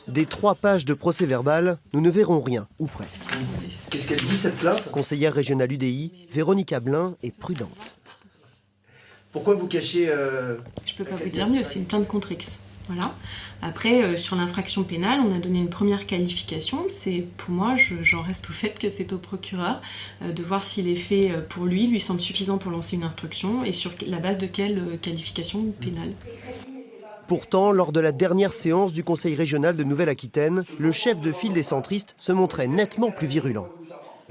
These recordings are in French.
Des 3 pages de procès-verbal, nous ne verrons rien, ou presque. Qu'est-ce qu'elle dit, cette plainte? Conseillère régionale UDI, Véronique Ablin est prudente. Pourquoi vous cachez... Je peux pas vous dire mieux, c'est une plainte contre X. Voilà. Après, sur l'infraction pénale, on a donné une première qualification. C'est, pour moi, j'en reste au fait que c'est au procureur de voir si les faits pour lui semblent suffisants pour lancer une instruction et sur la base de quelle qualification pénale. Pourtant, lors de la dernière séance du Conseil régional de Nouvelle-Aquitaine, le chef de file des centristes se montrait nettement plus virulent.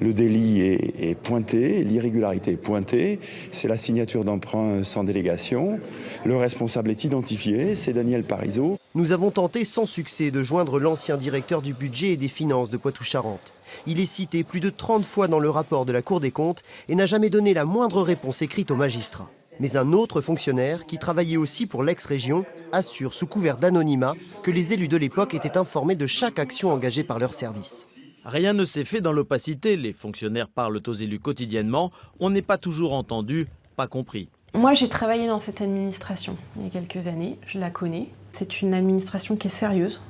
Le délit est pointé, l'irrégularité est pointée, c'est la signature d'emprunt sans délégation. Le responsable est identifié, c'est Daniel Parizeau. Nous avons tenté sans succès de joindre l'ancien directeur du budget et des finances de Poitou-Charentes. Il est cité plus de 30 fois dans le rapport de la Cour des comptes et n'a jamais donné la moindre réponse écrite aux magistrats. Mais un autre fonctionnaire, qui travaillait aussi pour l'ex-région, assure sous couvert d'anonymat que les élus de l'époque étaient informés de chaque action engagée par leur service. Rien ne s'est fait dans l'opacité, les fonctionnaires parlent aux élus quotidiennement, on n'est pas toujours entendu, pas compris. Moi, j'ai travaillé dans cette administration il y a quelques années, je la connais. C'est une administration qui est sérieuse,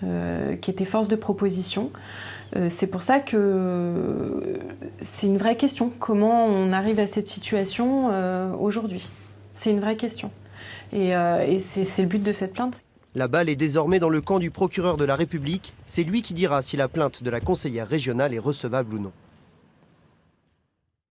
qui était force de proposition. C'est pour ça que c'est une vraie question. Comment on arrive à cette situation aujourd'hui? C'est une vraie question. Et c'est le but de cette plainte. La balle est désormais dans le camp du procureur de la République. C'est lui qui dira si la plainte de la conseillère régionale est recevable ou non.